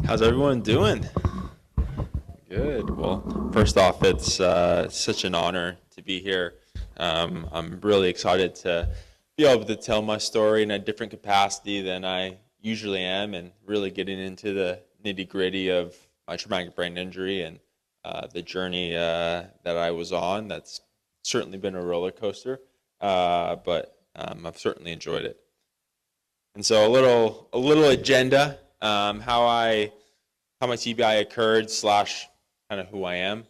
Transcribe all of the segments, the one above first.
How's everyone doing? Good. Well, first off, it's such an honor to be here. I'm really excited to be able to tell my story in a different capacity than I usually am, and really getting into the nitty gritty of my traumatic brain injury and the journey that I was on. That's certainly been a roller coaster, but I've certainly enjoyed it. And so a little agenda, how my TBI occurred slash kind of who I am,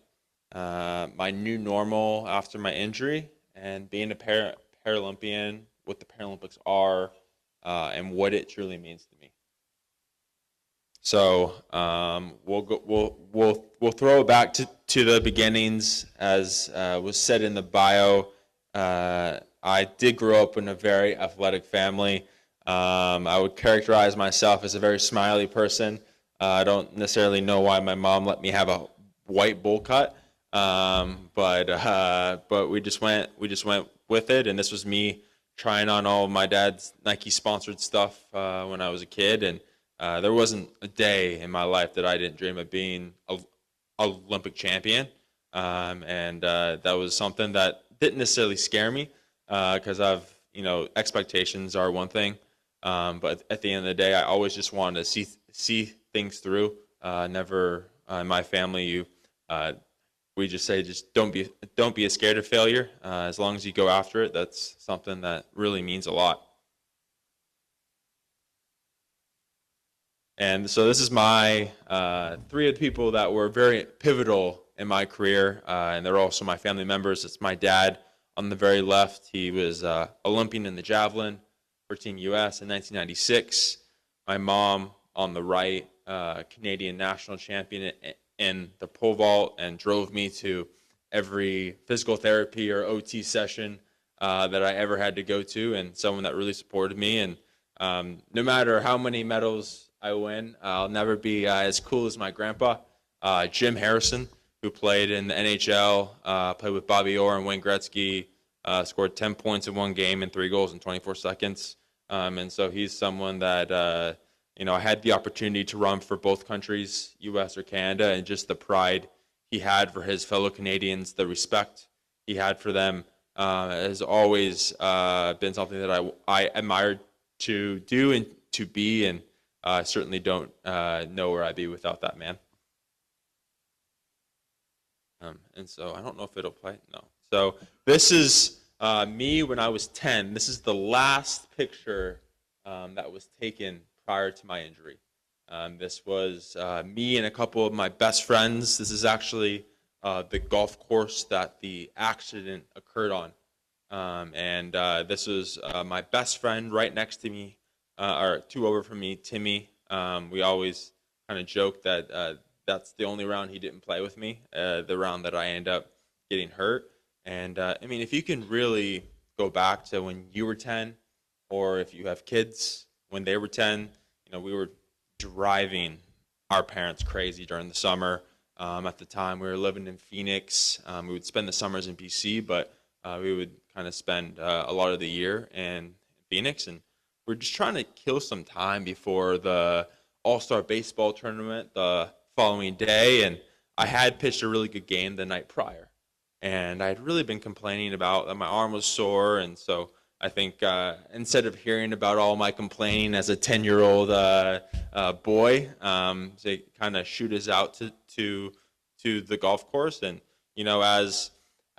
my new normal after my injury, and being a Paralympian, what the Paralympics are, and what it truly means to me. So we'll throw it back to the beginnings, as was said in the bio. I did grow up in a very athletic family. I would characterize myself as a very smiley person. I don't necessarily know why my mom let me have a white bowl cut, but we just went with it, and this was me trying on all of my dad's Nike sponsored stuff when I was a kid, and there wasn't a day in my life that I didn't dream of being a Olympic champion, and that was something that didn't necessarily scare me because expectations are one thing, but at the end of the day, I always just wanted to see things through. Never in my family, we just say just don't be scared of failure. As long as you go after it, that's something that really means a lot. And so this is my three of the people that were very pivotal in my career, and they're also my family members. It's my dad on the very left. He was Olympian in the javelin for Team US in 1996. My mom on the right, Canadian national champion in the pole vault, and drove me to every physical therapy or OT session that I ever had to go to, and someone that really supported me. And no matter how many medals I win, I'll never be as cool as my grandpa, Jim Harrison, who played in the NHL, played with Bobby Orr and Wayne Gretzky, scored 10 points in one game and 3 goals in 24 seconds. And so he's someone that I had the opportunity to run for both countries, U.S. or Canada, and just the pride he had for his fellow Canadians, the respect he had for them, has always been something that I admired to do and to be, and I certainly don't know where I'd be without that man. And so I don't know if it'll play. No. So this is me when I was 10. This is the last picture that was taken prior to my injury. This was me and a couple of my best friends. This is actually the golf course that the accident occurred on. And this was my best friend right next to me, or two over from me, Timmy. We always kind of joke that that's the only round he didn't play with me, the round that I end up getting hurt. And I mean, if you can really go back to when you were 10, or if you have kids when they were 10, we were driving our parents crazy during the summer. At the time, we were living in Phoenix. We would spend the summers in BC, but we would kind of spend a lot of the year in Phoenix. And we're just trying to kill some time before the All-Star Baseball tournament the following day. And I had pitched a really good game the night prior. And I had really been complaining about that my arm was sore. And so I think instead of hearing about all my complaining as a 10-year-old boy, they kind of shoot us out to the golf course. And,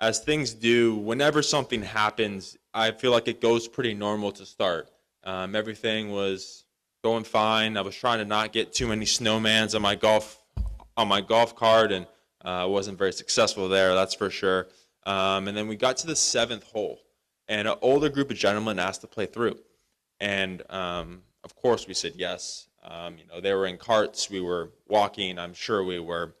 as things do, whenever something happens, I feel like it goes pretty normal to start. Everything was going fine. I was trying to not get too many snowmans on my golf cart, and wasn't very successful there, that's for sure. And then we got to the seventh hole, and an older group of gentlemen asked to play through. And of course, we said yes. They were in carts, we were walking. I'm sure we were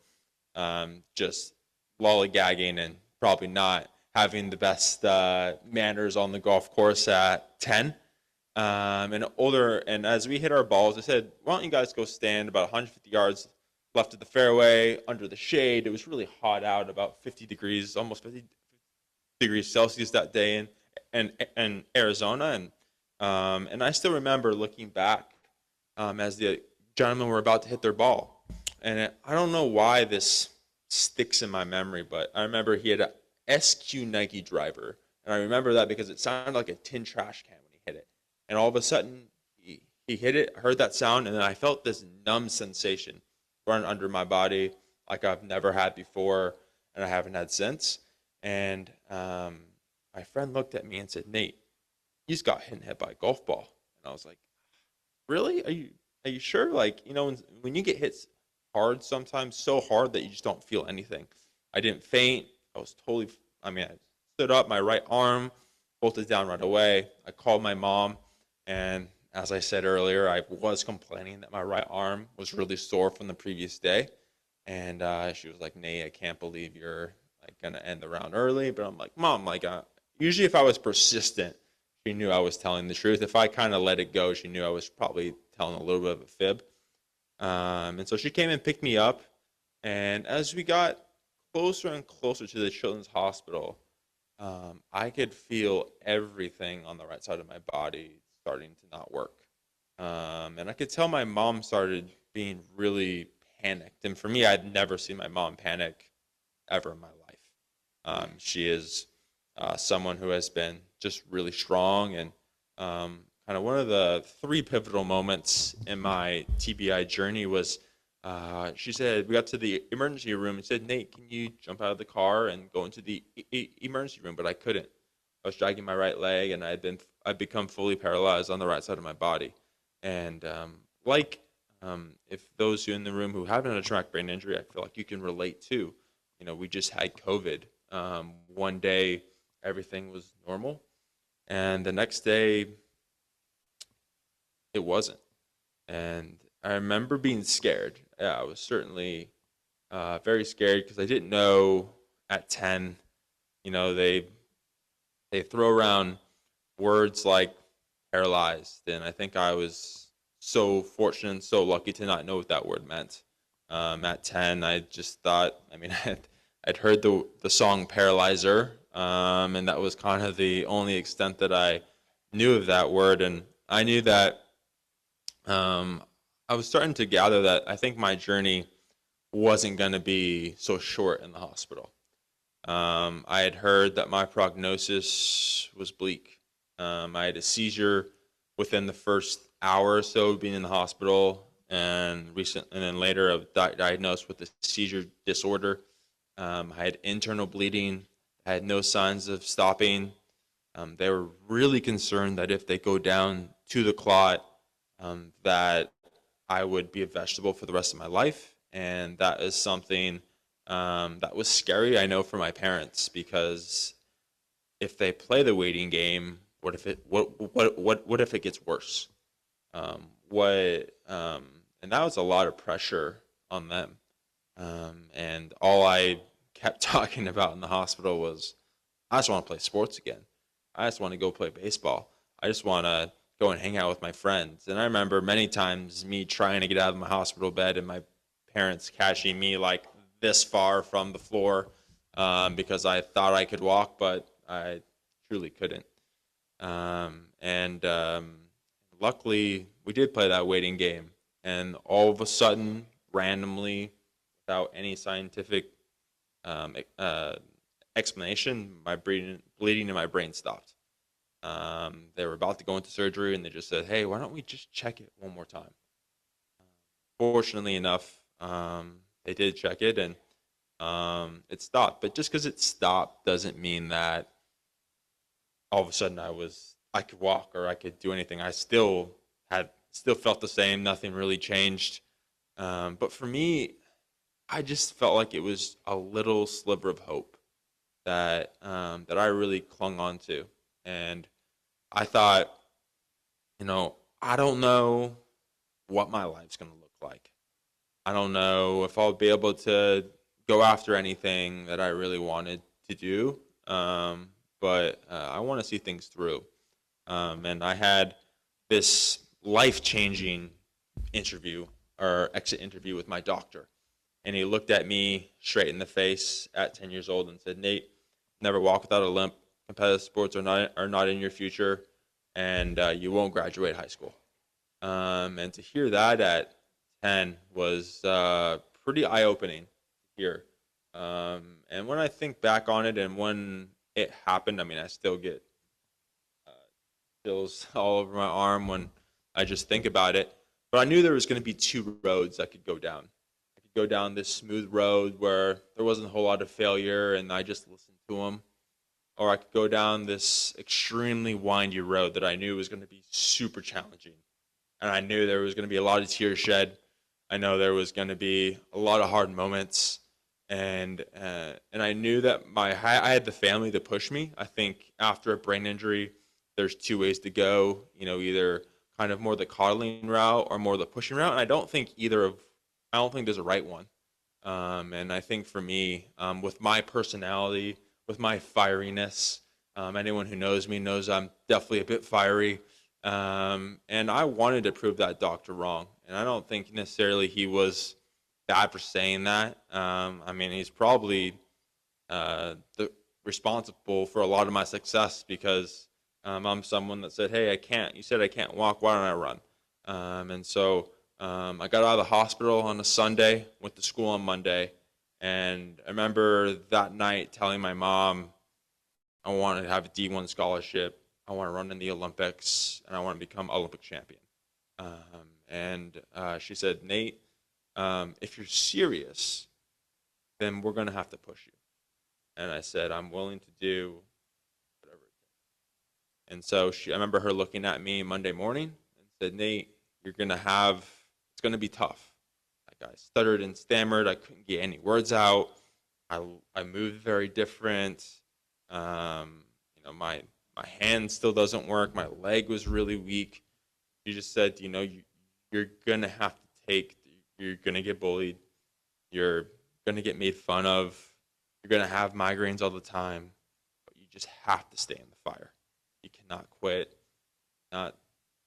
just lollygagging and probably not having the best manners on the golf course at 10. And as we hit our balls, I said, why don't you guys go stand about 150 yards left of the fairway under the shade. It was really hot out, about 50 degrees, almost 50 degrees Celsius that day in Arizona. And I still remember looking back as the gentlemen were about to hit their ball. And I don't know why this sticks in my memory, but I remember he had a SQ Nike driver. And I remember that because it sounded like a tin trash can when he hit it. And all of a sudden, he hit it, heard that sound, and then I felt this numb sensation run under my body like I've never had before and I haven't had since. And my friend looked at me and said, Nate, he's got hit by a golf ball. And I was like, really? Are you sure? Like, when you get hit hard sometimes, so hard that you just don't feel anything. I didn't faint. I was totally, I stood up, my right arm bolted down right away. I called my mom, and as I said earlier, I was complaining that my right arm was really sore from the previous day. And she was like, Nate, I can't believe you're like gonna end the round early. But I'm like, Mom, like usually if I was persistent, she knew I was telling the truth. If I kind of let it go, she knew I was probably telling a little bit of a fib. And so she came and picked me up. And as we got closer and closer to the children's hospital, I could feel everything on the right side of my body starting to not work. And I could tell my mom started being really panicked. And for me, I'd never seen my mom panic ever in my life. She is someone who has been just really strong, and kind of one of the three pivotal moments in my TBI journey was she said, we got to the emergency room and said, Nate, can you jump out of the car and go into the emergency room? But I couldn't. I was dragging my right leg, and I'd become fully paralyzed on the right side of my body. And if those who in the room who haven't had a traumatic brain injury, I feel like you can relate to. We just had COVID. One day everything was normal, and the next day it wasn't. And I remember being scared. Yeah, I was certainly very scared because I didn't know at 10. They throw around words like paralyzed, and I think I was so fortunate and so lucky to not know what that word meant. At 10, I just thought, I'd heard the song Paralyzer, and that was kind of the only extent that I knew of that word. And I knew that I was starting to gather that I think my journey wasn't going to be so short in the hospital. I had heard that my prognosis was bleak. I had a seizure within the first hour or so of being in the hospital, and then later I was diagnosed with a seizure disorder. I had internal bleeding. I had no signs of stopping. They were really concerned that if they go down to the clot, that I would be a vegetable for the rest of my life, and that is something that was scary. I know for my parents, because if they play the waiting game, what if it gets worse? And that was a lot of pressure on them. And all I kept talking about in the hospital was, I just want to play sports again. I just want to go play baseball. I just want to go and hang out with my friends. And I remember many times me trying to get out of my hospital bed and my parents catching me like this far from the floor because I thought I could walk, but I truly couldn't. And luckily, we did play that waiting game. And all of a sudden, randomly, without any scientific explanation, my bleeding in my brain stopped. They were about to go into surgery, and they just said, hey, why don't we just check it one more time? Fortunately enough, they did check it, and it stopped. But just because it stopped doesn't mean that all of a sudden I could walk or I could do anything. I still felt the same. Nothing really changed. But for me, I just felt like it was a little sliver of hope that I really clung on to. And I thought, I don't know what my life's going to look like. I don't know if I'll be able to go after anything that I really wanted to do. But I want to see things through. And I had this life-changing interview or exit interview with my doctor. And he looked at me straight in the face at 10 years old and said, Nate, never walk without a limp. Competitive sports are not in your future, and you won't graduate high school. And to hear that at 10 was pretty eye-opening here. And when I think back on it and when it happened, I mean, I still get uh, chills all over my arm when I just think about it. But I knew there was going to be two roads I could go down. I could go down this smooth road where there wasn't a whole lot of failure and I just listened to them, or I could go down this extremely windy road that I knew was going to be super challenging. And I knew there was going to be a lot of tears shed. I know there was going to be a lot of hard moments, and I knew that I had the family to push me. I think after a brain injury, there's two ways to go. Either kind of more the coddling route or more the pushing route. And I don't think there's a right one. And I think for me, with my personality, with my fieriness, anyone who knows me knows I'm definitely a bit fiery. And I wanted to prove that doctor wrong. And I don't think necessarily he was bad for saying that. I mean, he's probably responsible for a lot of my success because I'm someone that said, "Hey, I can't. You said I can't walk. Why don't I run?" And so I got out of the hospital on a Sunday, went to school on Monday, and I remember that night telling my mom, "I want to have a D1 scholarship. I want to run in the Olympics, and I want to become Olympic champion." And she said, "Nate, if you're serious, then we're going to have to push you." And I said, "I'm willing to do whatever it takes." And so I remember her looking at me Monday morning and said, "Nate, it's going to be tough." Like, I stuttered and stammered. I couldn't get any words out. I moved very different. My hand still doesn't work. My leg was really weak. She just said, you're going to have to you're going to get bullied. You're going to get made fun of. You're going to have migraines all the time. But you just have to stay in the fire. You cannot quit. Not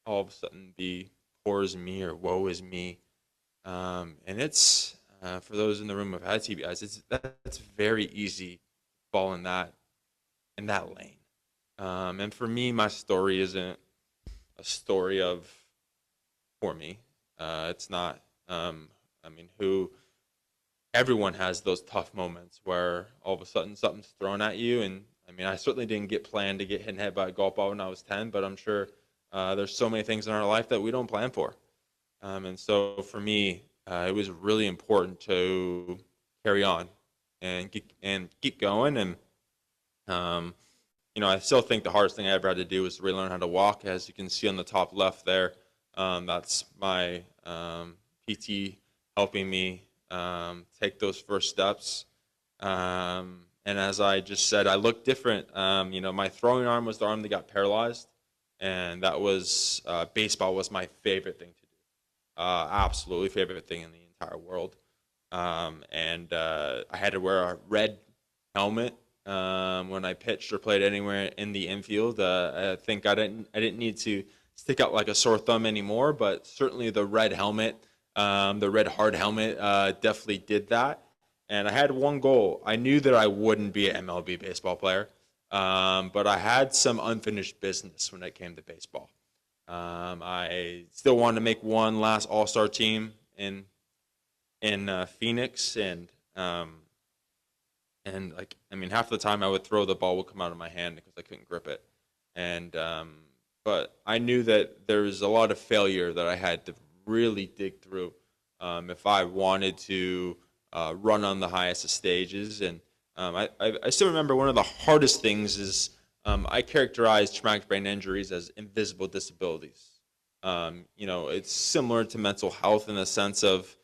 all of a sudden be poor is me or woe is me. And it's, for those in the room who've had TBIs, that's very easy to fall in that lane. And for me, my story isn't a story of for me. It's not. I mean, everyone has those tough moments where all of a sudden something's thrown at you. And I mean, I certainly didn't get planned to get hit in the head by a golf ball when I was 10, but I'm sure there's so many things in our life that we don't plan for. And so for me, it was really important to carry on and keep going. And um, I still think the hardest thing I ever had to do was relearn how to walk. As you can see on the top left there, that's my PT helping me take those first steps. And as I just said, I look different. My throwing arm was the arm that got paralyzed, and that was baseball was my favorite thing to do. Absolutely favorite thing in the entire world. And I had to wear a red helmet when I pitched or played anywhere in the infield. I think I didn't need to stick out like a sore thumb anymore, but certainly the red helmet, the red hard helmet, definitely did that. And I had one goal. I knew that I wouldn't be an MLB baseball player, but I had some unfinished business when it came to baseball. I still wanted to make one last All-Star team in Phoenix, and like, I mean, half the time I would throw, the ball would come out of my hand because I couldn't grip it. And but I knew that there was a lot of failure that I had to really dig through if I wanted to run on the highest of stages. And I still remember one of the hardest things is I characterize traumatic brain injuries as invisible disabilities. It's similar to mental health in the sense of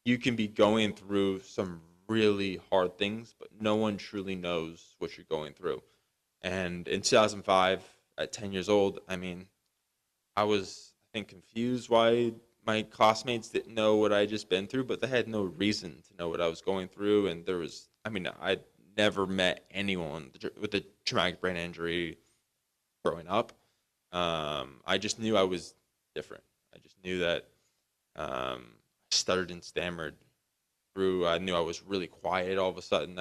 you can be going through some really hard things, but no one truly knows what you're going through. And in 2005, at 10 years old, I mean, I was, I think, confused why my classmates didn't know what I had just been through, but they had no reason to know what I was going through. And I'd never met anyone with a traumatic brain injury growing up. I just knew I was different. I just knew that I stuttered and stammered through. I knew I was really quiet all of a sudden.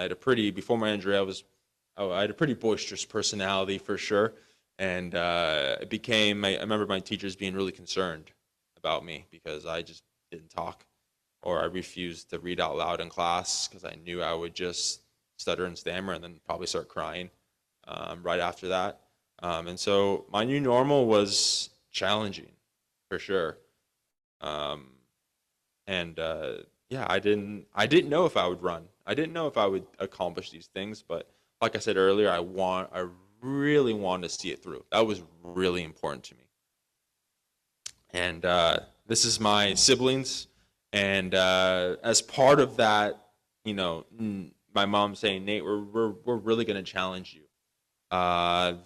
Before my injury, I had a pretty boisterous personality for sure. And I remember my teachers being really concerned about me because I just didn't talk. or I refused to read out loud in class because I knew I would just stutter and stammer and then probably start crying right after that. And so my new normal was challenging for sure. Um, and yeah, I didn't know if I would run. I didn't know if I would accomplish these things, but like I said earlier, I really wanted to see it through. That was really important to me. And this is my siblings, and as part of that, my mom saying, Nate, we're really going to challenge you.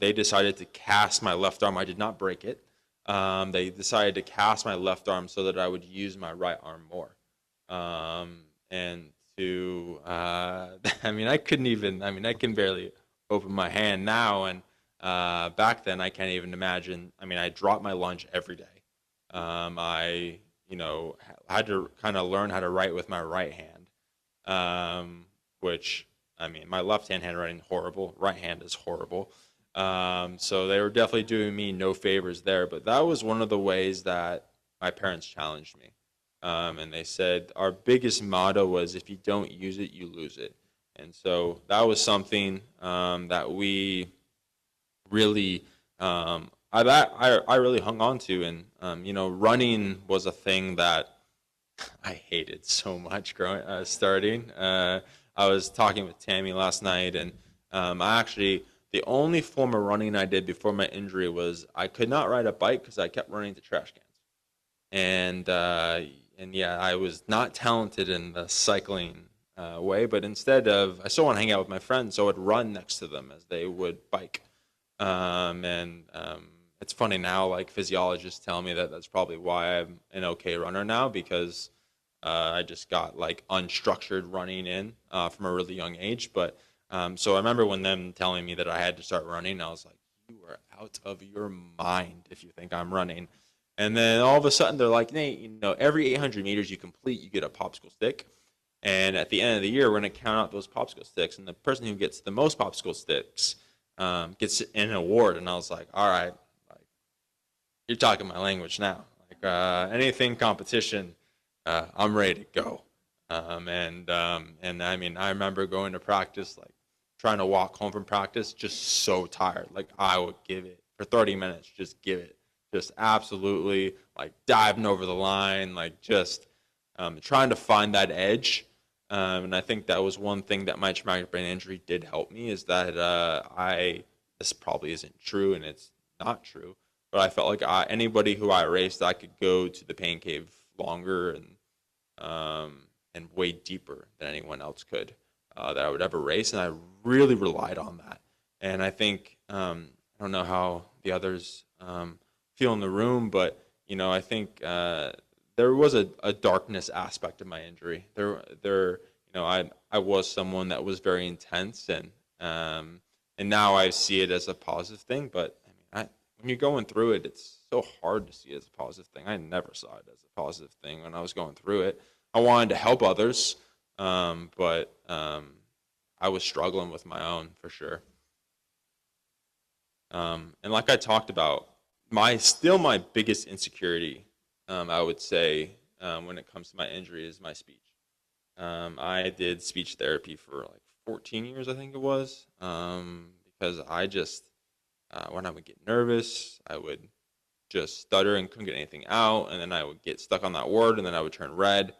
They decided to cast my left arm. I did not break it. They decided to cast my left arm so that I would use my right arm more. And to, I can barely open my hand now. And back then, I can't even imagine. I mean, I dropped my lunch every day. I, had to kind of learn how to write with my right hand, which, my left hand handwriting horrible, right hand is horrible. So they were definitely doing me no favors there. But that was one of the ways that my parents challenged me. And they said our biggest motto was if you don't use it, you lose it. And so that was something that we really I really hung on to, and running was a thing that I hated so much starting. I was talking with Tammy last night, and I actually the only form of running I did before my injury was I could not ride a bike because I kept running into trash cans, and yeah, I was not talented in the cycling way, but instead of I still want to hang out with my friends, so I would run next to them as they would bike. And it's funny now, like physiologists tell me that that's probably why I'm an okay runner now because I just got like unstructured running in from a really young age. But so I remember when them telling me that I had to start running, I was like, you are out of your mind if you think I'm running. And then all of a sudden they're like, Nate, every 800 meters you complete, you get a popsicle stick. And at the end of the year, we're going to count out those popsicle sticks. And the person who gets the most popsicle sticks gets an award. And I was like, all right, like, you're talking my language now. Like anything competition, I'm ready to go. And I remember going to practice, like trying to walk home from practice, just so tired. Like I would give it for 30 minutes, just give it, just absolutely like diving over the line, like just trying to find that edge. And I think that was one thing that my traumatic brain injury did help me is that this probably isn't true and it's not true, but I felt like anybody who I raced, I could go to the pain cave longer and way deeper than anyone else could that I would ever race, and I really relied on that. And I think I don't know how the others feel in the room, but I think there was a darkness aspect of my injury. I was someone that was very intense, and now I see it as a positive thing. But when you're going through it, it's so hard to see it as a positive thing. I never saw it as a positive thing when I was going through it. I wanted to help others, but I was struggling with my own for sure. And like I talked about, my biggest insecurity, I would say, when it comes to my injury is my speech. I did speech therapy for like 14 years, I think it was, because I just, when I would get nervous, I would just stutter and couldn't get anything out, and then I would get stuck on that word, and then I would turn red.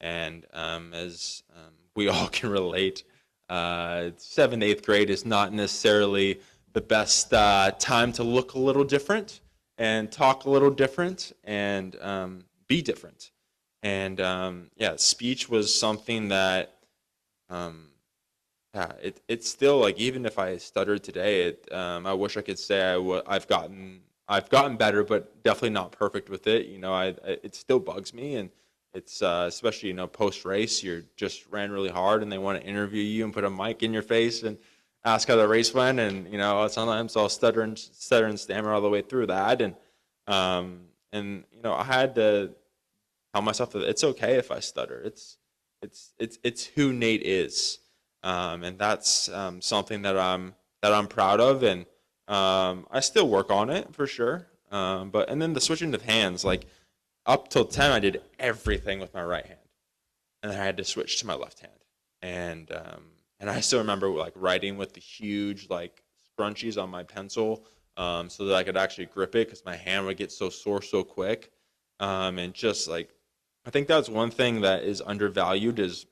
And as we all can relate, 7th, 8th grade is not necessarily the best time to look a little different and talk a little different and be different. And yeah, speech was something that, yeah, it's still like even if I stuttered today, I wish I could say I've gotten better, but definitely not perfect with it. It still bugs me, and it's especially post race, you just ran really hard, and they want to interview you and put a mic in your face and ask how the race went, and sometimes I'll stutter and stammer all the way through that, and I had to tell myself that it's okay if I stutter. It's who Nate is, and that's something that I'm proud of, and I still work on it for sure. And then the switching of hands, like up till 10, I did everything with my right hand. and then I had to switch to my left hand. And I still remember like writing with the huge like scrunchies on my pencil, so that I could actually grip it because my hand would get so sore so quick. And just like I think that's one thing that is undervalued is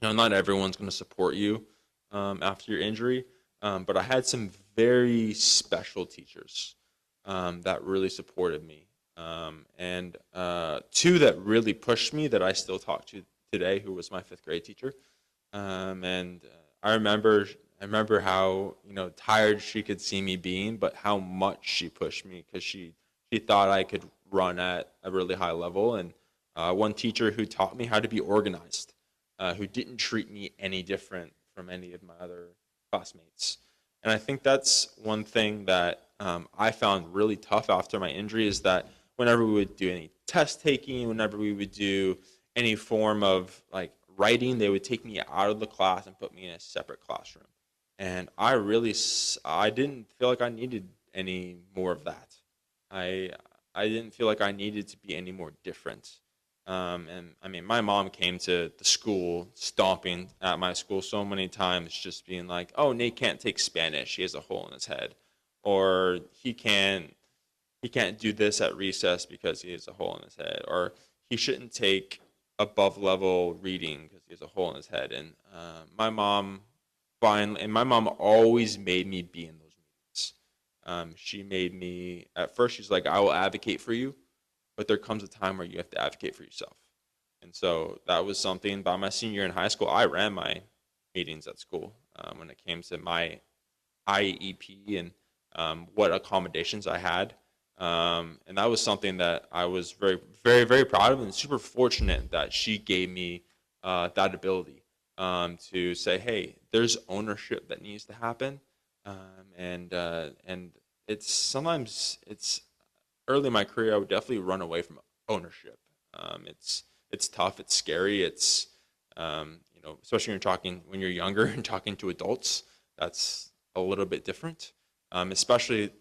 not everyone's going to support you after your injury. But I had some very special teachers that really supported me. And two that really pushed me that I still talk to today, who was my fifth grade teacher. And I remember, I remember how tired she could see me being, but how much she pushed me because she thought I could run at a really high level. And one teacher who taught me how to be organized, who didn't treat me any different from any of my other classmates. And I think that's one thing that I found really tough after my injury is that whenever we would do any test taking, whenever we would do any form of like writing, they would take me out of the class and put me in a separate classroom. And I didn't feel like I needed any more of that. I I didn't feel like I needed to be any more different. And I mean, my mom came to the school stomping at my school so many times, just being like, "Oh, Nate can't take Spanish; he has a hole in his head," or he can't do this at recess because he has a hole in his head, or he shouldn't take above level reading because he has a hole in his head. And my mom always made me be in those meetings. She made me at first. She's like, "I will advocate for you, but there comes a time where you have to advocate for yourself." And so that was something. By my senior year in high school, I ran my meetings at school when it came to my IEP and what accommodations I had. And that was something that I was very, very, very proud of and super fortunate that she gave me that ability to say, hey, there's ownership that needs to happen. And it's sometimes it's early in my career, I would definitely run away from ownership. It's tough, it's scary, it's especially when you're younger and talking to adults. That's a little bit different. Especially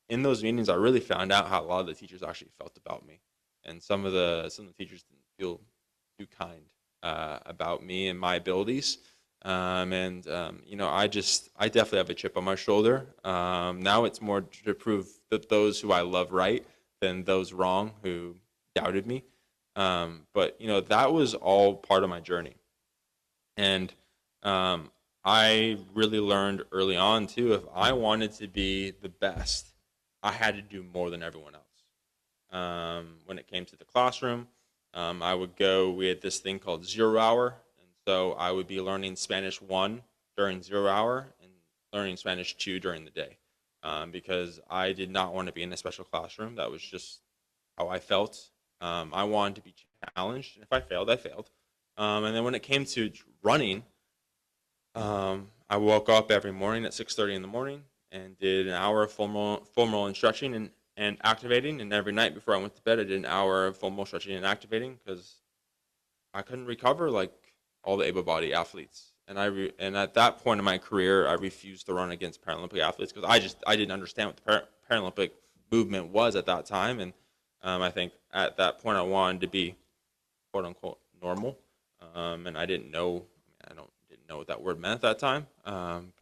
in those meetings, I really found out how a lot of the teachers actually felt about me, and some of the teachers didn't feel too kind about me and my abilities. I definitely have a chip on my shoulder. Now it's more to prove that those who I love right than those wrong who doubted me. But that was all part of my journey, and I really learned early on too. If I wanted to be the best, I had to do more than everyone else. When it came to the classroom, I would go. We had this thing called 0 hour, and so I would be learning Spanish 1 during 0 hour and learning Spanish 2 during the day, because I did not want to be in a special classroom. That was just how I felt. I wanted to be challenged, and if I failed, I failed. And then when it came to running, I woke up every morning at 6:30 in the morning and did an hour of formal and stretching and activating. And every night before I went to bed, I did an hour of formal stretching and activating because I couldn't recover like all the able-bodied athletes. And at that point in my career, I refused to run against Paralympic athletes because I didn't understand what the Paralympic movement was at that time. And I think at that point I wanted to be quote unquote normal. And I didn't know. I don't didn't know what that word meant at that time. And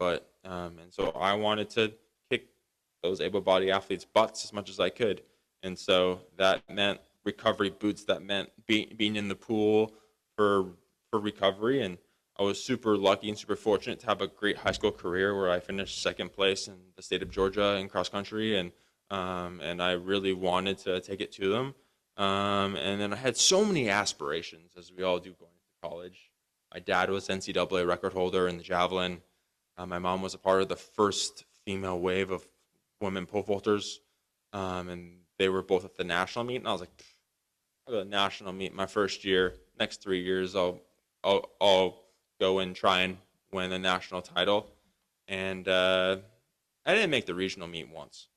so I wanted to kick those able-bodied athletes' butts as much as I could. And so that meant recovery boots. That meant being in the pool for recovery. And I was super lucky and super fortunate to have a great high school career where I finished second place in the state of Georgia in cross country, and I really wanted to take it to them. And then I had so many aspirations, as we all do going to college. My dad was NCAA record holder in the javelin. My mom was a part of the first female wave of women pole vaulters, and they were both at the national meet. And I was like, I'll go to the national meet my first year. Next 3 years, I'll go and try and win a national title. And I didn't make the regional meet once,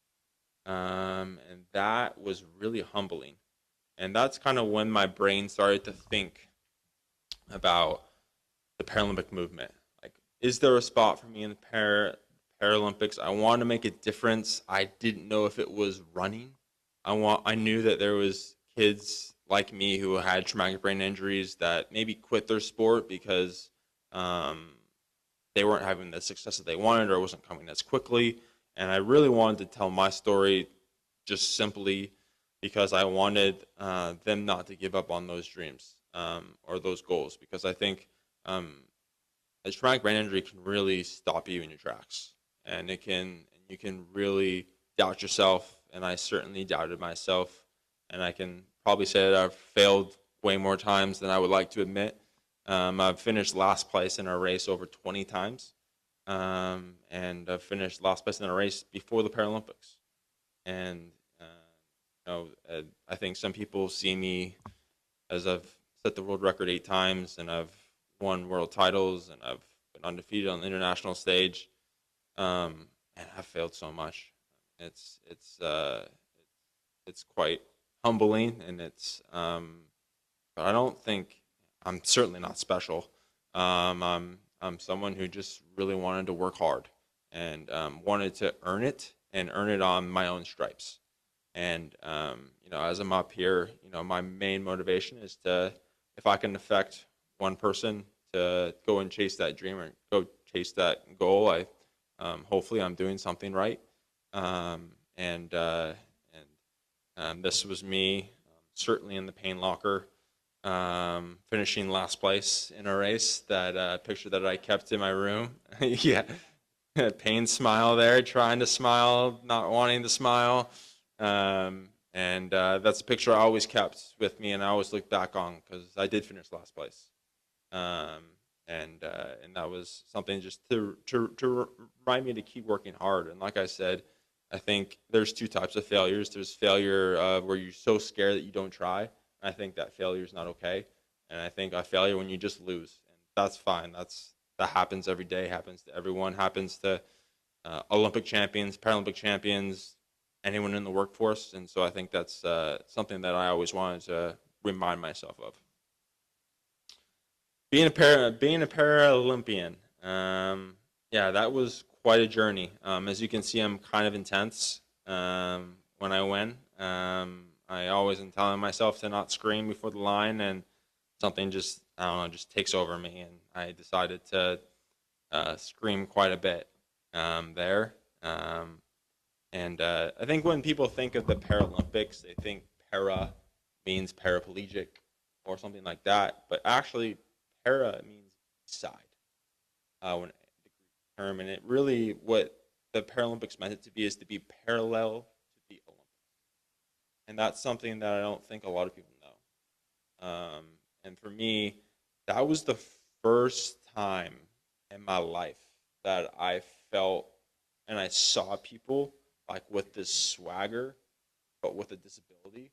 and that was really humbling. And that's kind of when my brain started to think about the Paralympic movement. Like, is there a spot for me in the Paralympics? I want to make a difference. I didn't know if it was running. I knew that there was kids like me who had traumatic brain injuries that maybe quit their sport because um, they weren't having the success that they wanted or it wasn't coming as quickly. And I really wanted to tell my story just simply because I wanted them not to give up on those dreams or those goals because I think um, a traumatic brain injury can really stop you in your tracks, and you can really doubt yourself. And I certainly doubted myself, and I can probably say that I've failed way more times than I would like to admit. I've finished last place in a race over 20 times, and I've finished last place in a race before the Paralympics. And I think some people see me as I've set the world record 8 times, and I've won world titles, and I've been undefeated on the international stage. And I've failed so much. It's it's uh, it's quite humbling, and but I don't think I'm certainly not special. I'm someone who just really wanted to work hard and wanted to earn it and earn it on my own stripes. And as I'm up here, my main motivation is to, if I can affect one person to go and chase that dream or go chase that goal, hopefully I'm doing something right. And this was me, certainly in the pain locker, finishing last place in a race. That picture that I kept in my room, yeah, pain smile there, trying to smile, not wanting to smile. And that's a picture I always kept with me, and I always look back on because I did finish last place. Um, and that was something just to remind me to keep working hard. And like I said, I think there's two types of failures. There's failure where you're so scared that you don't try. I think that failure is not okay. And I think a failure when you just lose, and that's fine. That happens every day. Happens to everyone. Happens to Olympic champions, Paralympic champions, anyone in the workforce. And so I think that's something that I always wanted to remind myself of. Being a Paralympian, yeah, that was quite a journey. As you can see, I'm kind of intense when I win. I always am telling myself to not scream before the line, and something just I don't know just takes over me, and I decided to scream quite a bit there. And I think when people think of the Paralympics, they think para means paraplegic or something like that. But actually, para means side, when the Greek term, and it really what the Paralympics meant it to be is to be parallel to the Olympics, and that's something that I don't think a lot of people know. And for me, that was the first time in my life that I felt and I saw people like with this swagger, but with a disability.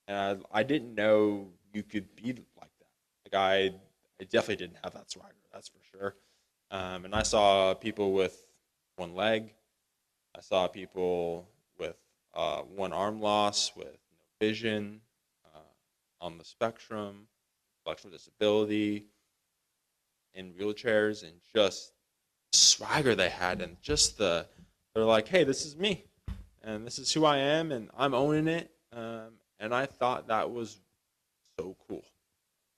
And I didn't know you could be like that. I definitely didn't have that swagger. That's for sure. And I saw people with one leg. I saw people with one arm loss, with no vision, on the spectrum, intellectual disability, in wheelchairs, and just swagger they had, and just they're like, hey, this is me, and this is who I am, and I'm owning it. And I thought that was so cool.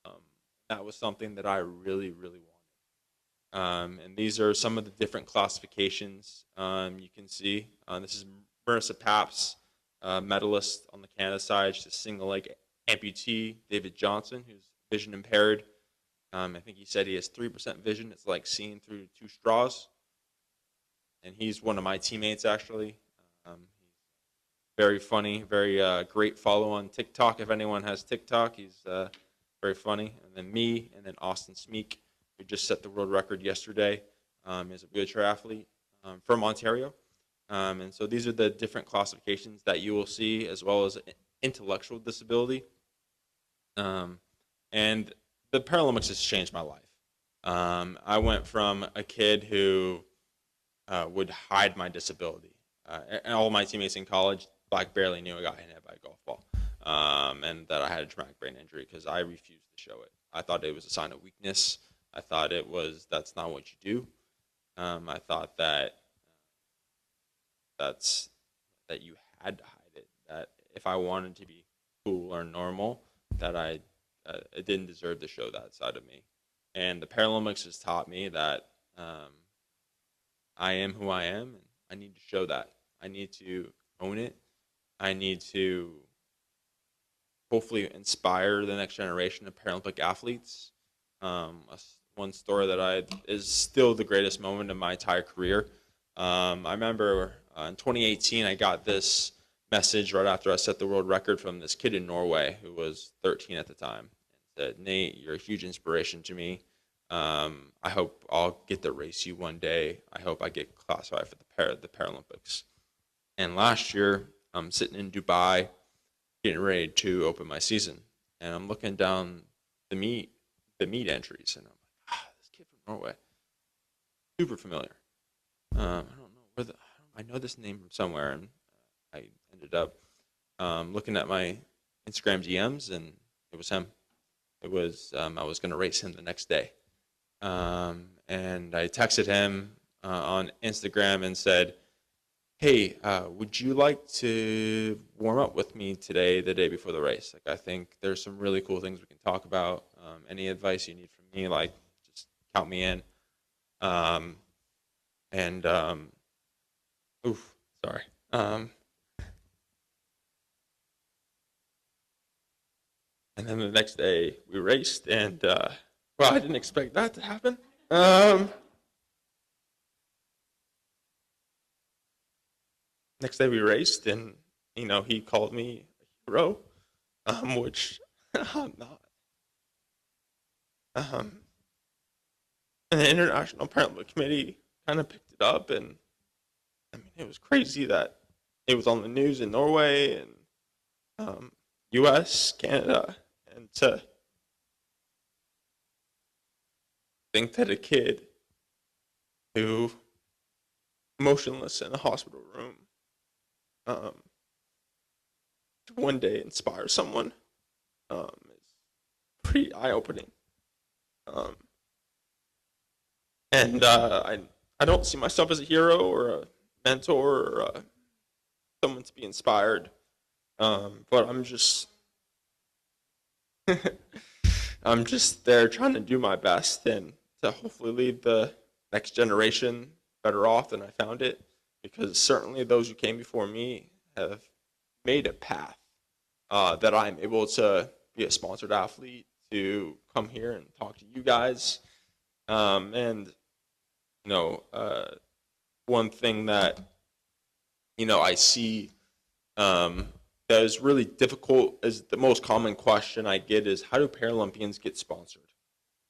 Um, that was something that I really, really wanted. And these are some of the different classifications you can see. This is Marissa Paps, medalist on the Canada side. She's a single leg amputee. David Johnson, who's vision impaired. I think he said he has 3% vision. It's like seeing through two straws. And he's one of my teammates, actually. He's very funny, very great follow on TikTok. If anyone has TikTok, he's very funny. And then me, and then Austin Smeek, who just set the world record yesterday, is a wheelchair athlete from Ontario. And so these are the different classifications that you will see, as well as intellectual disability. And the Paralympics has changed my life. I went from a kid who would hide my disability. And all my teammates in college like barely knew I got hit by a golf ball, and that I had a traumatic brain injury because I refused to show it. I thought it was a sign of weakness. I thought it was that's not what you do. I thought that that you had to hide it. That if I wanted to be cool or normal, that I didn't deserve to show that side of me. And the Paralympics has taught me that I am who I am, and I need to show that. I need to own it. I need to hopefully inspire the next generation of Paralympic athletes. One story that is still the greatest moment of my entire career. I remember in 2018, I got this message right after I set the world record from this kid in Norway who was 13 at the time. And said, "Nate, you're a huge inspiration to me. I hope I'll get to race you one day. I hope I get classified for the Paralympics." And last year, I'm sitting in Dubai, getting ready to open my season, and I'm looking down the meet entries, and I'm like, this kid from Norway, super familiar. I don't know I know this name from somewhere, and I ended up looking at my Instagram DMs, and it was him. It was I was going to race him the next day, and I texted him on Instagram and said, "Hey, would you like to warm up with me today, the day before the race? Like, I think there's some really cool things we can talk about. Any advice you need from me, like, just count me in." And sorry. And then the next day we raced, and well, I didn't expect that to happen. Next day we raced, and he called me a hero, which I'm not. And the International Paralympic Committee kind of picked it up, and I mean, it was crazy that it was on the news in Norway and U.S., Canada, and to think that a kid who motionless in a hospital room to one day inspire someone is pretty eye-opening. And I don't see myself as a hero or a mentor or someone to be inspired, but I'm just I'm just there trying to do my best and to hopefully leave the next generation better off than I found it, because certainly those who came before me have made a path that I'm able to be a sponsored athlete, to come here and talk to you guys. And one thing that I see that is really difficult is the most common question I get is, how do Paralympians get sponsored?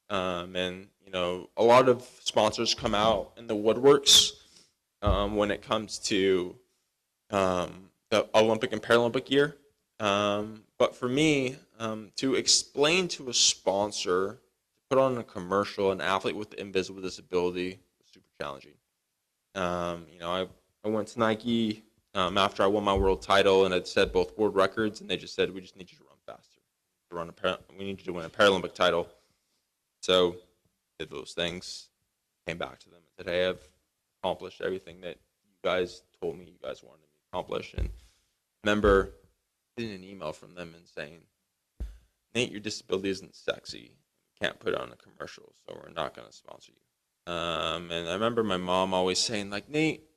And a lot of sponsors come out in the woodworks when it comes to the Olympic and Paralympic year. But for me, to explain to a sponsor, to put on a commercial, an athlete with invisible disability, was super challenging. I went to Nike after I won my world title, and I'd set both world records, and they just said, "We just need you to run faster. We need you to win a Paralympic title." So did those things, came back to them and said, "Hey, I've accomplished everything that you guys told me you guys wanted me to accomplish." And I remember getting an email from them and saying, "Nate, your disability isn't sexy. We can't put it on a commercial, so we're not going to sponsor you." And I remember my mom always saying, like, "Nate, it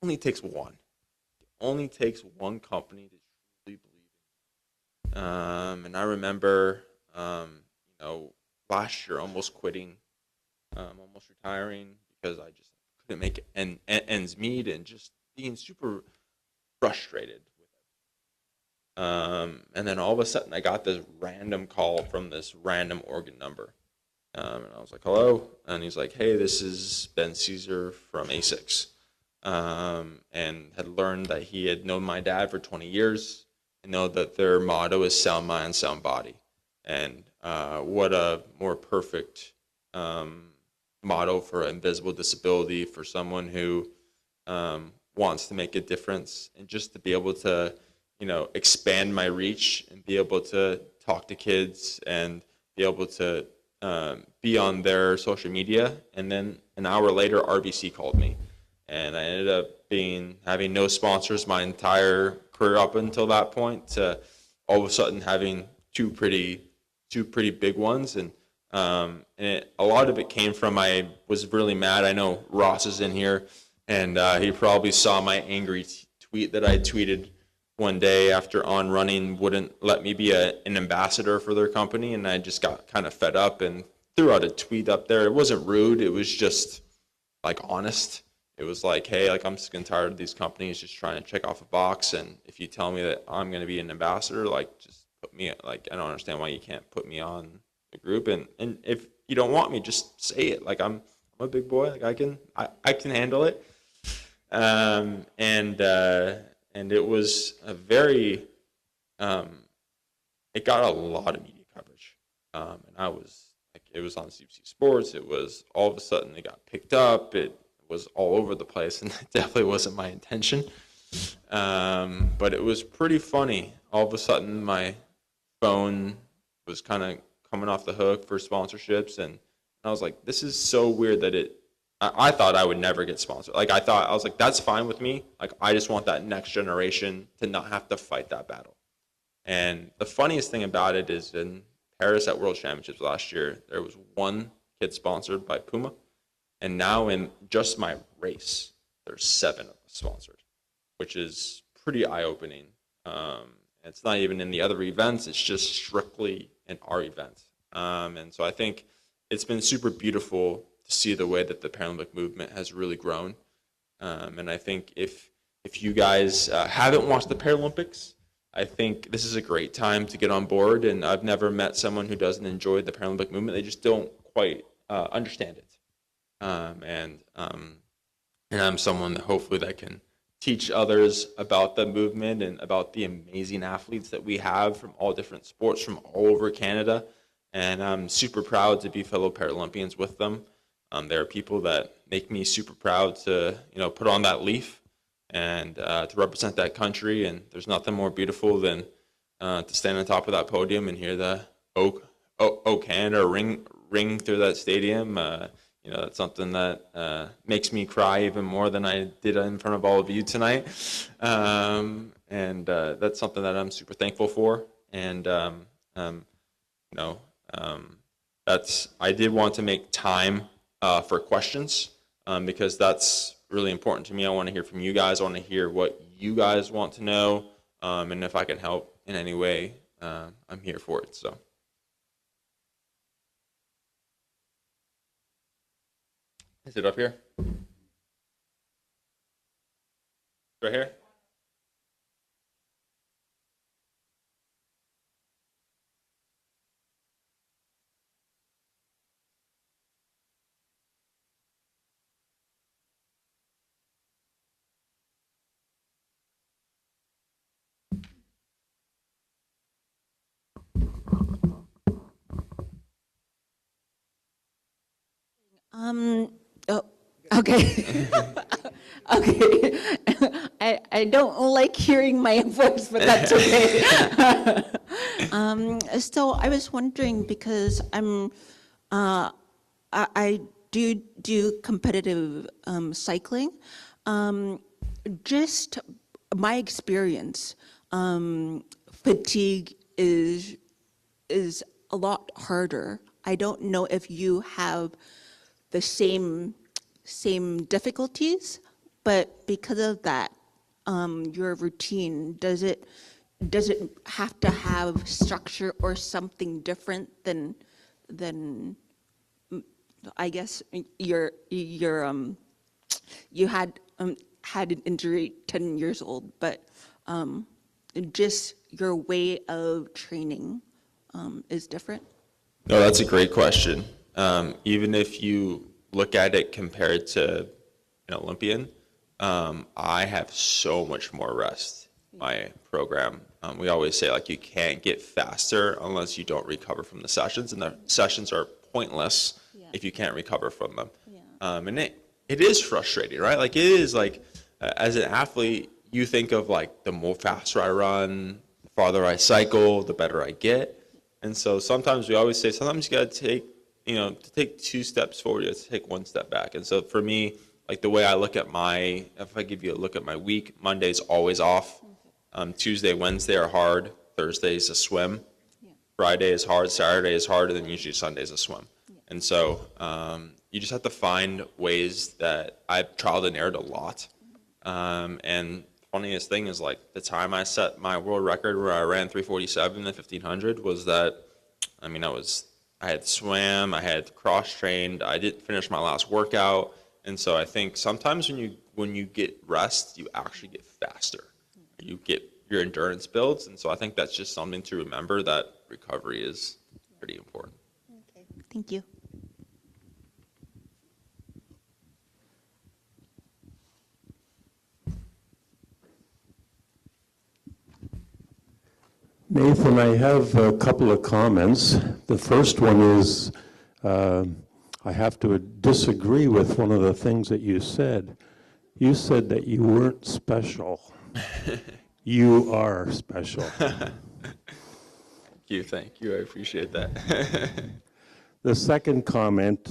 only takes one. It only takes one company to truly believe in you." And I remember, last year almost quitting, almost retiring because I just couldn't make ends meet and just being super frustrated with it. And then all of a sudden I got this random call from this random organ number. And I was like, "Hello?" And he's like, "Hey, this is Ben Caesar from ASICS." And had learned that he had known my dad for 20 years and know that their motto is sound mind, sound body. And what a more perfect motto for invisible disability, for someone who wants to make a difference, and just to be able to, expand my reach and be able to talk to kids and be able to be on their social media. And then an hour later, RBC called me, and I ended up having no sponsors my entire career up until that point, to all of a sudden having two pretty two pretty big ones, and a lot of it came from I was really mad. I know Ross is in here, and he probably saw my angry tweet that I tweeted one day after On Running wouldn't let me be an ambassador for their company, and I just got kind of fed up and threw out a tweet up there. It wasn't rude. It was just like honest. It was like, hey, like I'm sick and tired of these companies just trying to check off a box, and if you tell me that I'm going to be an ambassador, like just put me, like I don't understand why you can't put me on the group, and if you don't want me, just say it. Like I'm a big boy, like I can handle it. And it was a very it got a lot of media coverage, and I was like, it was on CBC Sports. It was all of a sudden it got picked up. It was all over the place, and it definitely wasn't my intention. But it was pretty funny. All of a sudden, my phone was kind of coming off the hook for sponsorships, and I was like, this is so weird that I thought I would never get sponsored. Like I was like, that's fine with me. Like I just want that next generation to not have to fight that battle. And the funniest thing about it is in Paris at World Championships last year, there was one kid sponsored by Puma, and now in just my race, there's 7 of us sponsored, which is pretty eye-opening. It's not even in the other events; it's just strictly in our event. And so I think it's been super beautiful to see the way that the Paralympic movement has really grown. And I think if you guys haven't watched the Paralympics, I think this is a great time to get on board. And I've never met someone who doesn't enjoy the Paralympic movement. They just don't quite understand it. And I'm someone that hopefully that can teach others about the movement and about the amazing athletes that we have from all different sports from all over Canada. And I'm super proud to be fellow Paralympians with them. There are people that make me super proud to, put on that leaf and to represent that country. And there's nothing more beautiful than to stand on top of that podium and hear the O Canada ring through that stadium. That's something that makes me cry even more than I did in front of all of you tonight. And that's something that I'm super thankful for. And I did want to make time for questions because that's really important to me. I want to hear from you guys. I want to hear what you guys want to know, and if I can help in any way, I'm here for it. So, is it up here? Right here? Oh, okay. Okay. I don't like hearing my voice, but that's okay. So I was wondering because I do competitive cycling. Just my experience, fatigue is a lot harder. I don't know if you have the same difficulties, but because of that, your routine, does it have to have structure or something different than I guess you had an injury 10 years old, but just your way of training is different? No, that's a great question. Even if you look at it compared to an Olympian, I have so much more rest in my program. We always say, like, you can't get faster unless you don't recover from the sessions, and the sessions are pointless if you can't recover from them. And it is frustrating, right? Like, it is like, as an athlete, you think of, like, the more faster I run, the farther I cycle, the better I get. And so sometimes we always say, sometimes you got to take, to take 2 steps forward, you have to take 1 step back. And so for me, like the way I look at if I give you a look at my week, Monday's always off. Tuesday, Wednesday are hard. Thursday's a swim. Friday is hard, Saturday is hard, and then usually Sunday's a swim. And so you just have to find ways that I've trialed and erred a lot. And the funniest thing is like the time I set my world record where I ran 3:47 and 1500 was that, I mean, I had swam, I had cross trained, I didn't finish my last workout. And so I think sometimes when you get rest, you actually get faster. You get your endurance builds. And so I think that's just something to remember, that recovery is pretty important. Okay, thank you. Nathan, I have a couple of comments. The first one is I have to disagree with one of the things that you said. You said that you weren't special. You are special. Thank you. I appreciate that. The second comment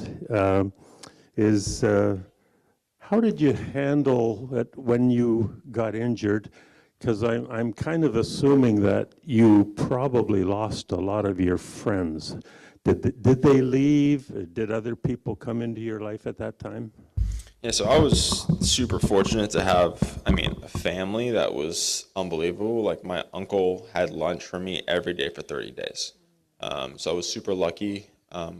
is how did you handle it when you got injured? Because I'm kind of assuming that you probably lost a lot of your friends. Did they leave? Did other people come into your life at that time? Yeah, so I was super fortunate to have, I mean, a family that was unbelievable. Like my uncle had lunch for me every day for 30 days. So I was super lucky.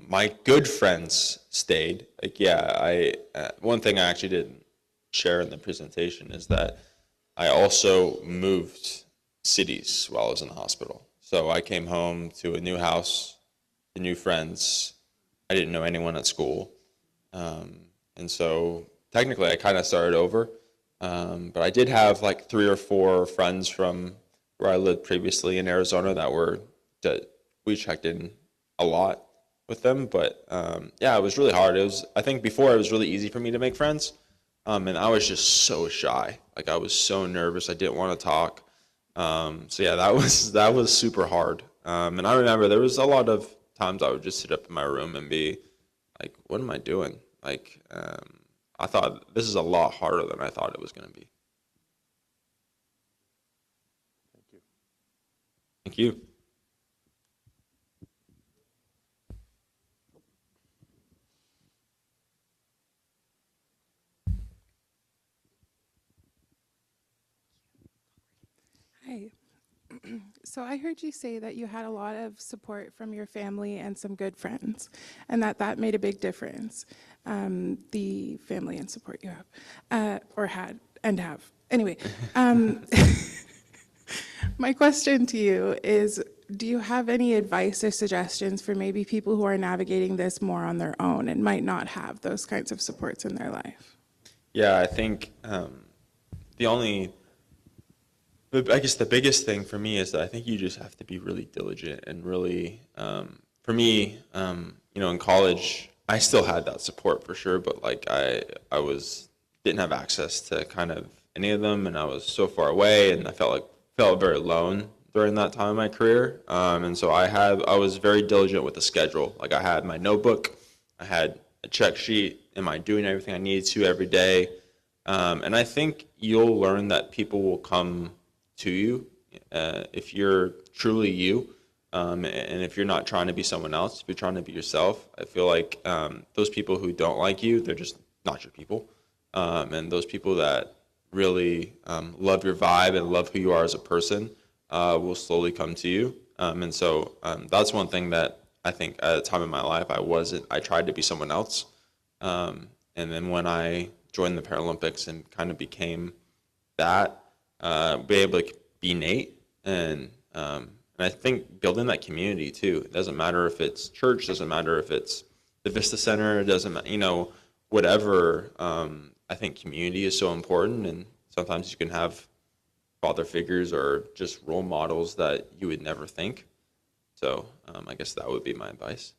My good friends stayed. Like, yeah, one thing I actually didn't share in the presentation is that I also moved cities while I was in the hospital. So I came home to a new house, to new friends. I didn't know anyone at school. And so technically I kind of started over. But I did have like 3 or 4 friends from where I lived previously in Arizona that we checked in a lot with them. But yeah, it was really hard. I think before it was really easy for me to make friends. And I was just so shy. Like I was so nervous. I didn't want to talk. So yeah, that was super hard. And I remember there was a lot of times I would just sit up in my room and be like, what am I doing? Like, I thought this is a lot harder than I thought it was going to be. Thank you. Thank you. Hi. So I heard you say that you had a lot of support from your family and some good friends, and that made a big difference, the family and support you have, or had and have. Anyway, my question to you is, do you have any advice or suggestions for maybe people who are navigating this more on their own and might not have those kinds of supports in their life? Yeah, I think I guess the biggest thing for me is that I think you just have to be really diligent and really, for me, in college, I still had that support for sure, but like didn't have access to kind of any of them, and I was so far away, and I felt very alone during that time in my career, and so I was very diligent with the schedule. Like I had my notebook, I had a check sheet. Am I doing everything I need to every day? And I think you'll learn that people will come to you if you're truly you, and if you're not trying to be someone else, if you're trying to be yourself. I feel like those people who don't like you, they're just not your people. And those people that really love your vibe and love who you are as a person will slowly come to you. And so that's one thing that I think at a time in my life I tried to be someone else. And then when I joined the Paralympics and kind of became that, be able to be Nate, and I think building that community too. It doesn't matter if it's church, doesn't matter if it's the Vista Center, it doesn't matter, whatever. I think community is so important, and sometimes you can have father figures or just role models that you would never think. So I guess that would be my advice.